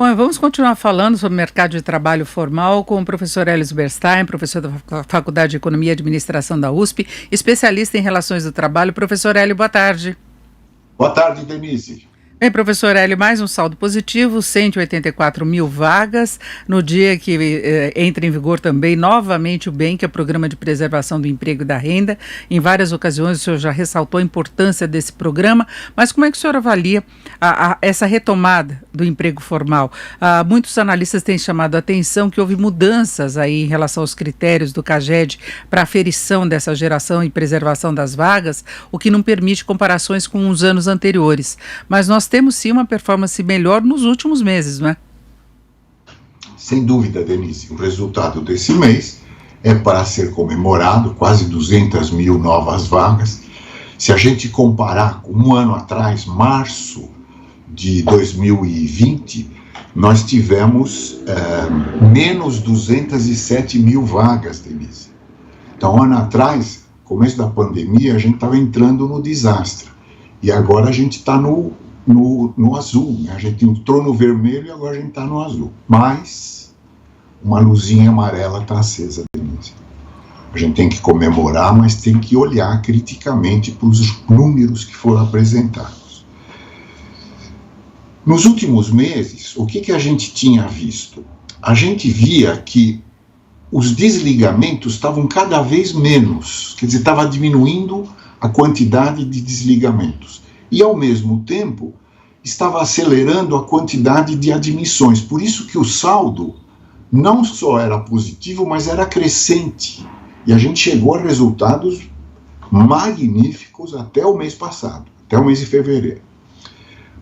Bom, e vamos continuar falando sobre o mercado de trabalho formal com o professor Hélio Zberstein, professor da Faculdade de Economia e Administração da USP, especialista em relações do trabalho. Professor Hélio, boa tarde. Boa tarde, Denise. Bem, professor Hélio, mais um saldo positivo, 184 mil vagas, no dia que entra em vigor também novamente o BEM, que é o Programa de Preservação do Emprego e da Renda. Em várias ocasiões o senhor já ressaltou a importância desse programa, mas como é que o senhor avalia essa retomada do emprego formal? Muitos analistas têm chamado a atenção que houve mudanças aí em relação aos critérios do CAGED para a aferição dessa geração e preservação das vagas, o que não permite comparações com os anos anteriores. Mas nós temos sim uma performance melhor nos últimos meses, não é? Sem dúvida, Denise. O resultado desse mês é para ser comemorado, quase 200 mil novas vagas. Se a gente comparar com um ano atrás, março de 2020, nós tivemos menos 207 mil vagas, Denise. Então, um ano atrás, começo da pandemia, a gente estava entrando no desastre. E agora a gente está no azul, né? A gente entrou no vermelho e agora a gente está no azul. Mas uma luzinha amarela está acesa, Denise. A gente tem que comemorar, mas tem que olhar criticamente para os números que foram apresentados. Nos últimos meses, o que a gente tinha visto? A gente via que os desligamentos estavam cada vez menos, quer dizer, estava diminuindo a quantidade de desligamentos. E, ao mesmo tempo, estava acelerando a quantidade de admissões. Por isso que o saldo não só era positivo, mas era crescente. E a gente chegou a resultados magníficos até o mês passado, até o mês de fevereiro.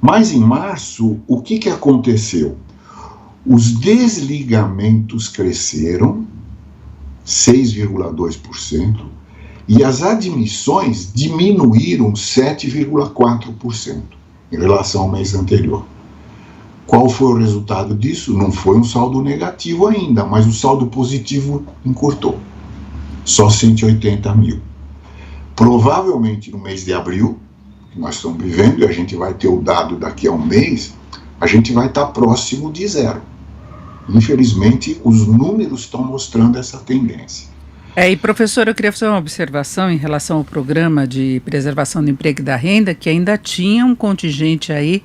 Mas, em março, o que aconteceu? Os desligamentos cresceram 6,2%, e as admissões diminuíram 7,4% em relação ao mês anterior. Qual foi o resultado disso? Não foi um saldo negativo ainda, mas o saldo positivo encurtou. Só 180 mil. Provavelmente no mês de abril, que nós estamos vivendo, e a gente vai ter o dado daqui a um mês, a gente vai estar próximo de zero. Infelizmente, os números estão mostrando essa tendência. E professor, eu queria fazer uma observação em relação ao programa de preservação do emprego e da renda, que ainda tinha um contingente aí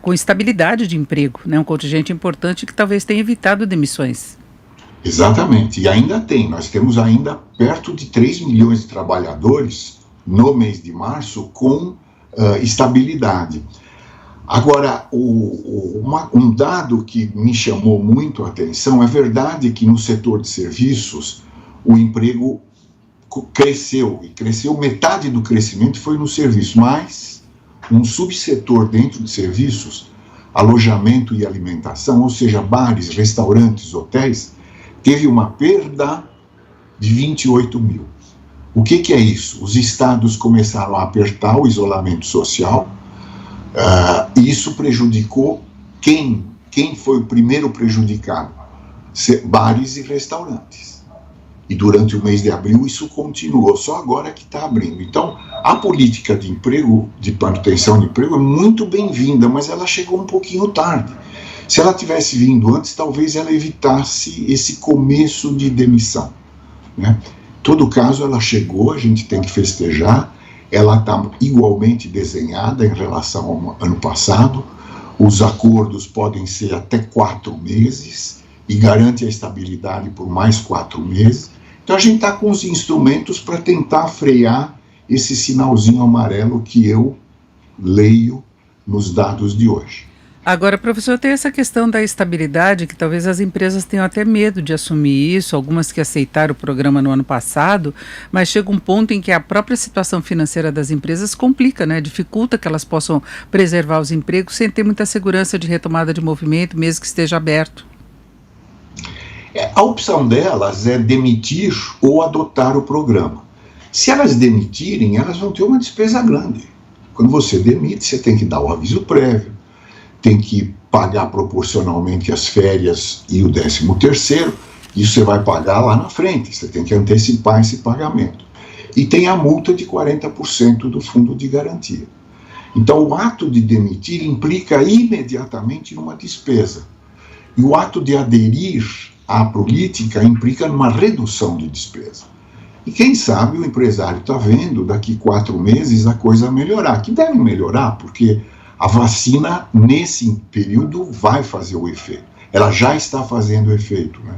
com estabilidade de emprego, né? Um contingente importante que talvez tenha evitado demissões. Exatamente, e ainda tem. Nós temos ainda perto de 3 milhões de trabalhadores no mês de março com estabilidade. Agora, um dado que me chamou muito a atenção, é verdade que no setor de serviços o emprego cresceu, e cresceu, metade do crescimento foi no serviço, mas um subsetor dentro de serviços, alojamento e alimentação, ou seja, bares, restaurantes, hotéis, teve uma perda de 28 mil. O que é isso? Os estados começaram a apertar o isolamento social, e isso prejudicou quem foi o primeiro prejudicado? Bares e restaurantes. E durante o mês de abril isso continuou, só agora que está abrindo. Então, a política de emprego, de manutenção de emprego, é muito bem-vinda, mas ela chegou um pouquinho tarde. Se ela tivesse vindo antes, talvez ela evitasse esse começo de demissão, né? Em todo caso, ela chegou, a gente tem que festejar, ela está igualmente desenhada em relação ao ano passado, os acordos podem ser até 4 meses, e garante a estabilidade por mais 4 meses. Então a gente está com os instrumentos para tentar frear esse sinalzinho amarelo que eu leio nos dados de hoje. Agora, professor, tem essa questão da estabilidade, que talvez as empresas tenham até medo de assumir isso, algumas que aceitaram o programa no ano passado, mas chega um ponto em que a própria situação financeira das empresas complica, né? Dificulta que elas possam preservar os empregos sem ter muita segurança de retomada de movimento, mesmo que esteja aberto. A opção delas é demitir ou adotar o programa. Se elas demitirem, elas vão ter uma despesa grande. Quando você demite, você tem que dar o aviso prévio, tem que pagar proporcionalmente as férias e o 13º, isso você vai pagar lá na frente, você tem que antecipar esse pagamento. E tem a multa de 40% do fundo de garantia. Então, o ato de demitir implica imediatamente numa despesa. E o ato de aderir à política implica numa redução de despesa. E quem sabe o empresário está vendo daqui 4 meses a coisa melhorar, que deve melhorar, porque a vacina nesse período vai fazer o efeito. Ela já está fazendo o efeito, né?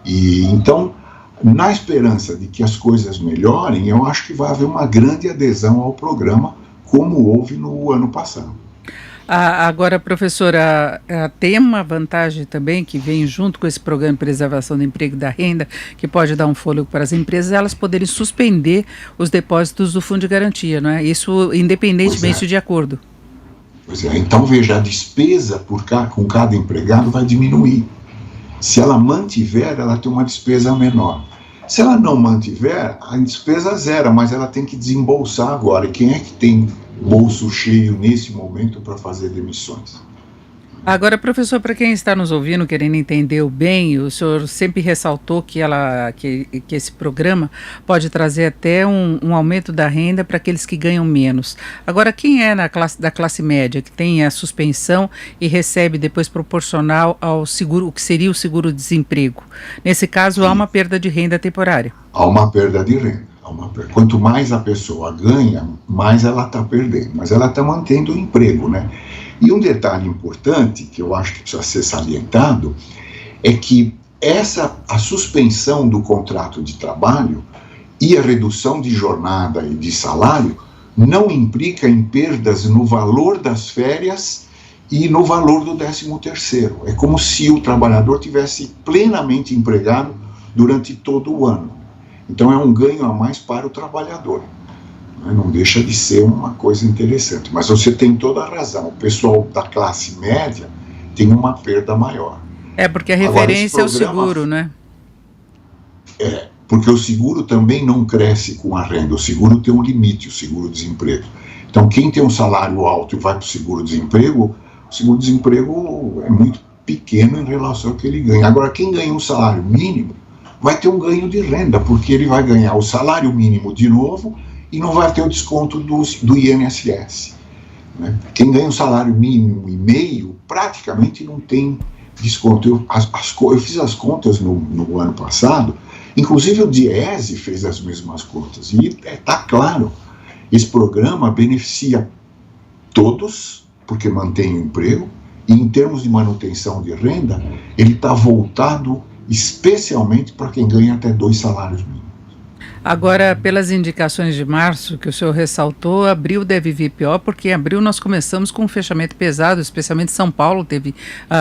E então, na esperança de que as coisas melhorem, eu acho que vai haver uma grande adesão ao programa, como houve no ano passado. Agora, professora, tem uma vantagem também que vem junto com esse programa de preservação do emprego e da renda, que pode dar um fôlego para as empresas, elas poderem suspender os depósitos do fundo de garantia, não é? Isso independentemente de acordo. Pois é, então veja, a despesa com cada empregado vai diminuir. Se ela mantiver, ela tem uma despesa menor. Se ela não mantiver, a despesa zera, mas ela tem que desembolsar agora. E quem é que tem bolso cheio nesse momento para fazer demissões? Agora, professor, para quem está nos ouvindo, querendo entender bem, o senhor sempre ressaltou que esse programa pode trazer até um aumento da renda para aqueles que ganham menos. Agora, quem é da classe média, que tem a suspensão e recebe depois proporcional ao seguro, o que seria o seguro-desemprego? Nesse caso, sim, há uma perda de renda temporária. Há uma perda de renda. Quanto mais a pessoa ganha, mais ela está perdendo, mas ela está mantendo o emprego, né? E um detalhe importante, que eu acho que precisa ser salientado, é que a suspensão do contrato de trabalho e a redução de jornada e de salário não implica em perdas no valor das férias e no valor do 13º. É como se o trabalhador tivesse plenamente empregado durante todo o ano. Então é um ganho a mais para o trabalhador. Não deixa de ser uma coisa interessante. Mas você tem toda a razão. O pessoal da classe média tem uma perda maior. Porque a referência é o seguro, né? Porque o seguro também não cresce com a renda. O seguro tem um limite, o seguro-desemprego. Então, quem tem um salário alto e vai para o seguro-desemprego, o seguro-desemprego é muito pequeno em relação ao que ele ganha. Agora, quem ganha um salário mínimo vai ter um ganho de renda, porque ele vai ganhar o salário mínimo de novo e não vai ter o desconto do INSS. Né? Quem ganha um salário mínimo e meio, praticamente não tem desconto. Eu fiz as contas no ano passado, inclusive o Diese fez as mesmas contas, e está claro, esse programa beneficia todos, porque mantém o emprego, e em termos de manutenção de renda, ele está voltado especialmente para quem ganha até 2 salários mínimos. Agora, pelas indicações de março que o senhor ressaltou, abril deve vir pior, porque em abril nós começamos com um fechamento pesado, especialmente São Paulo teve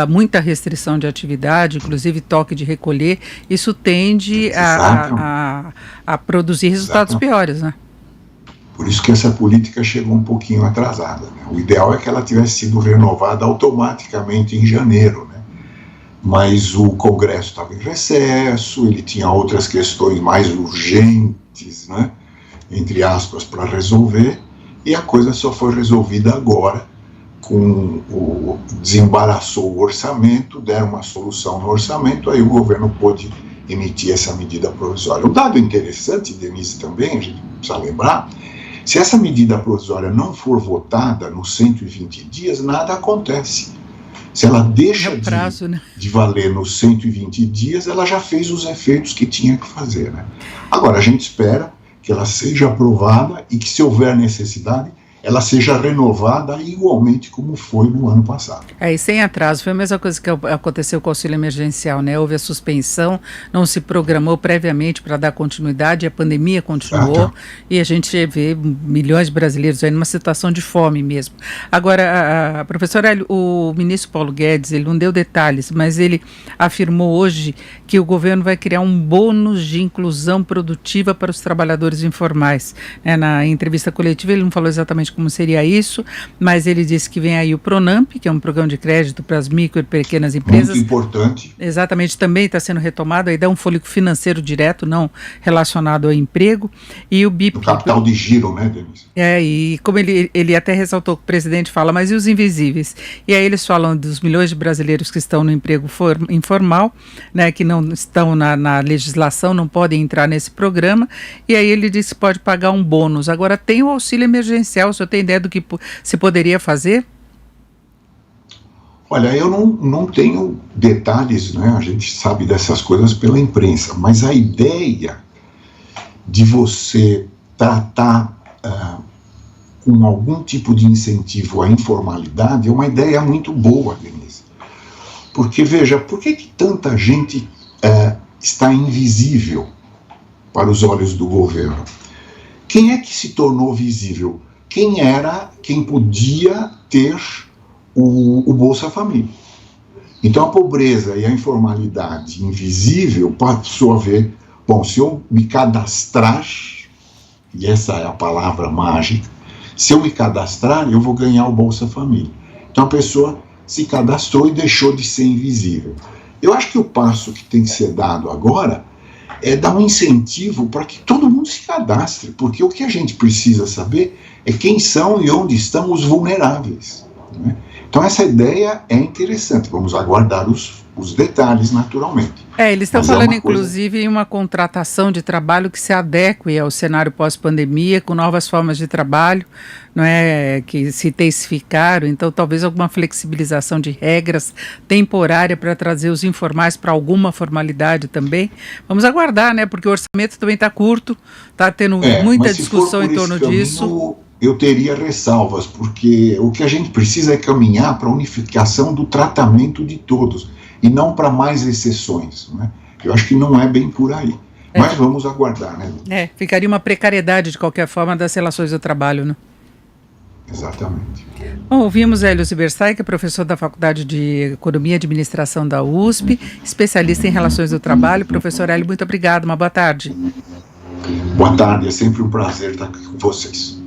muita restrição de atividade, inclusive toque de recolher. Isso tende a produzir resultados piores, né? Por isso que essa política chegou um pouquinho atrasada, né? O ideal é que ela tivesse sido renovada automaticamente em janeiro, né? Mas o Congresso estava em recesso, ele tinha outras questões mais urgentes, né, entre aspas, para resolver, e a coisa só foi resolvida agora, desembaraçou o orçamento, deram uma solução no orçamento, aí o governo pôde emitir essa medida provisória. Um dado interessante, Denise, também, a gente precisa lembrar, se essa medida provisória não for votada nos 120 dias, nada acontece. Se ela deixa de valer nos 120 dias, ela já fez os efeitos que tinha que fazer, né? Agora, a gente espera que ela seja aprovada e que, se houver necessidade, ela seja renovada igualmente como foi no ano passado. E sem atraso, foi a mesma coisa que aconteceu com o auxílio emergencial, né? Houve a suspensão, não se programou previamente para dar continuidade, a pandemia continuou e a gente vê milhões de brasileiros aí numa situação de fome mesmo. Agora, professora, o ministro Paulo Guedes, ele não deu detalhes, mas ele afirmou hoje que o governo vai criar um bônus de inclusão produtiva para os trabalhadores informais. Na entrevista coletiva ele não falou exatamente como seria isso, mas ele disse que vem aí o Pronamp, que é um programa de crédito para as micro e pequenas empresas. Muito importante. Exatamente, também está sendo retomado, aí dá um fôlego financeiro direto, não relacionado ao emprego. E o BIP... O capital de giro, né, Denise? E como ele até ressaltou que o presidente fala, mas e os invisíveis? E aí eles falam dos milhões de brasileiros que estão no emprego informal, né, que não estão na legislação, não podem entrar nesse programa, e aí ele disse que pode pagar um bônus. Agora tem o auxílio emergencial, o senhor tem ideia do que se poderia fazer? Olha, eu não tenho detalhes, né? A gente sabe dessas coisas pela imprensa, mas a ideia de você tratar com algum tipo de incentivo à informalidade é uma ideia muito boa, Denise. Porque, veja, por que tanta gente está invisível para os olhos do governo? Quem é que se tornou visível? Quem podia ter o Bolsa Família. Então a pobreza e a informalidade invisível passou a ver, bom, se eu me cadastrar, e essa é a palavra mágica, se eu me cadastrar, eu vou ganhar o Bolsa Família. Então a pessoa se cadastrou e deixou de ser invisível. Eu acho que o passo que tem que ser dado agora é dar um incentivo para que todo mundo se cadastre, porque o que a gente precisa saber é quem são e onde estão os vulneráveis, né? Então essa ideia é interessante, vamos aguardar os detalhes naturalmente. Eles estão falando inclusive em uma contratação de trabalho que se adeque ao cenário pós-pandemia, com novas formas de trabalho, não é, que se intensificaram, então talvez alguma flexibilização de regras temporária para trazer os informais para alguma formalidade também. Vamos aguardar, né, porque o orçamento também está curto, está tendo muita discussão em torno disso. Eu teria ressalvas, porque o que a gente precisa é caminhar para a unificação do tratamento de todos, e não para mais exceções, né? Eu acho que não é bem por aí. Mas vamos aguardar, né? Ficaria uma precariedade, de qualquer forma, das relações do trabalho, né? Exatamente. Bom, ouvimos Hélio Zibersay, que é professor da Faculdade de Economia e Administração da USP, especialista em relações do trabalho. Professor Hélio, muito obrigado, uma boa tarde. Boa tarde, é sempre um prazer estar aqui com vocês.